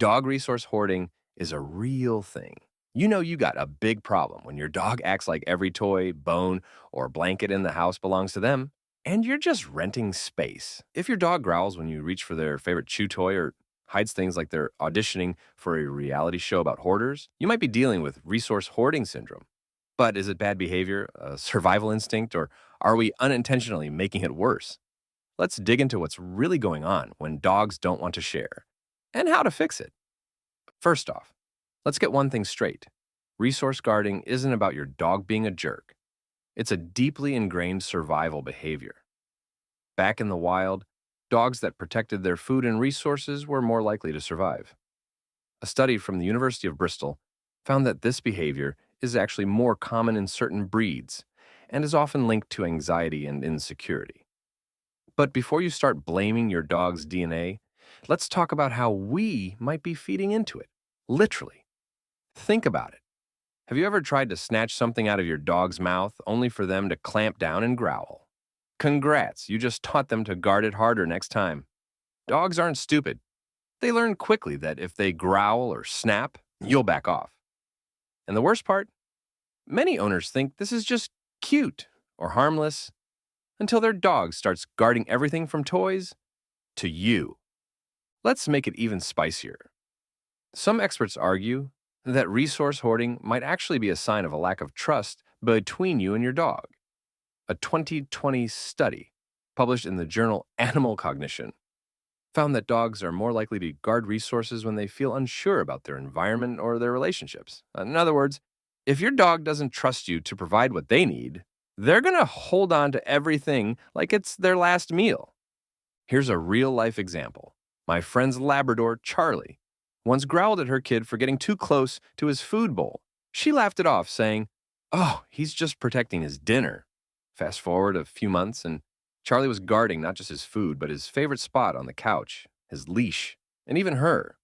Dog resource hoarding is a real thing. You know you got a big problem when your dog acts like every toy, bone, or blanket in the house belongs to them, and you're just renting space. If your dog growls when you reach for their favorite chew toy or hides things like they're auditioning for a reality show about hoarders, you might be dealing with resource hoarding syndrome. But is it bad behavior, a survival instinct, or are we unintentionally making it worse? Let's dig into what's really going on when dogs don't want to share and how to fix it. First off, let's get one thing straight. Resource guarding isn't about your dog being a jerk. It's a deeply ingrained survival behavior. Back in the wild, dogs that protected their food and resources were more likely to survive. A study from the University of Bristol found that this behavior is actually more common in certain breeds and is often linked to anxiety and insecurity. But before you start blaming your dog's DNA, let's talk about how we might be feeding into it. Literally. Think about it. Have you ever tried to snatch something out of your dog's mouth only for them to clamp down and growl? Congrats, you just taught them to guard it harder next time. Dogs aren't stupid. They learn quickly that if they growl or snap, you'll back off. And the worst part? Many owners think this is just cute or harmless until their dog starts guarding everything from toys to you. Let's make it even spicier. Some experts argue that resource hoarding might actually be a sign of a lack of trust between you and your dog. A 2020 study published in the journal Animal Cognition found that dogs are more likely to guard resources when they feel unsure about their environment or their relationships. In other words, if your dog doesn't trust you to provide what they need, they're going to hold on to everything like it's their last meal. Here's a real-life example. My friend's Labrador, Charlie, once growled at her kid for getting too close to his food bowl. She laughed it off, saying, "Oh, he's just protecting his dinner." Fast forward a few months, and Charlie was guarding not just his food, but his favorite spot on the couch, his leash, and even her.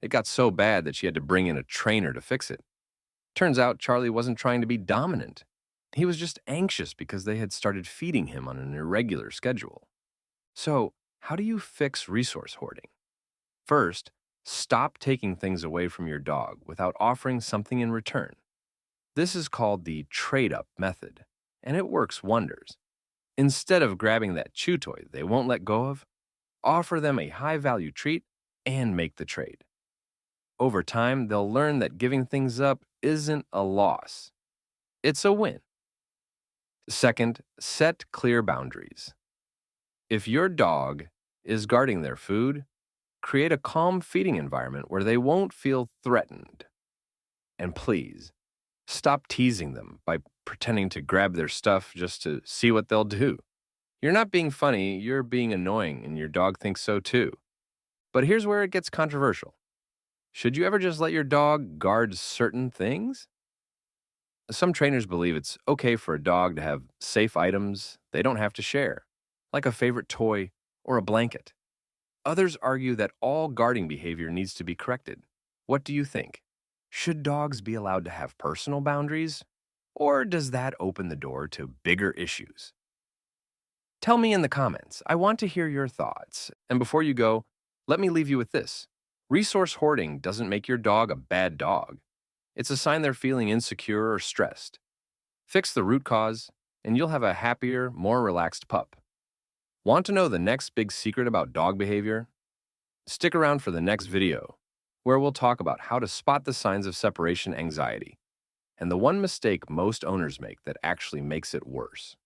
It got so bad that she had to bring in a trainer to fix it. Turns out Charlie wasn't trying to be dominant. He was just anxious because they had started feeding him on an irregular schedule. So, how do you fix resource hoarding? First, stop taking things away from your dog without offering something in return. This is called the trade-up method, and it works wonders. Instead of grabbing that chew toy they won't let go of, offer them a high-value treat and make the trade. Over time, they'll learn that giving things up isn't a loss. It's a win. Second, set clear boundaries. If your dog is guarding their food, create a calm feeding environment where they won't feel threatened. And please, stop teasing them by pretending to grab their stuff just to see what they'll do. You're not being funny, you're being annoying, and your dog thinks so too. But here's where it gets controversial. Should you ever just let your dog guard certain things? Some trainers believe it's okay for a dog to have safe items they don't have to share, like a favorite toy or a blanket. Others argue that all guarding behavior needs to be corrected. What do you think? Should dogs be allowed to have personal boundaries? Or does that open the door to bigger issues? Tell me in the comments. I want to hear your thoughts. And before you go, let me leave you with this. Resource hoarding doesn't make your dog a bad dog. It's a sign they're feeling insecure or stressed. Fix the root cause, and you'll have a happier, more relaxed pup. Want to know the next big secret about dog behavior? Stick around for the next video, where we'll talk about how to spot the signs of separation anxiety and the one mistake most owners make that actually makes it worse.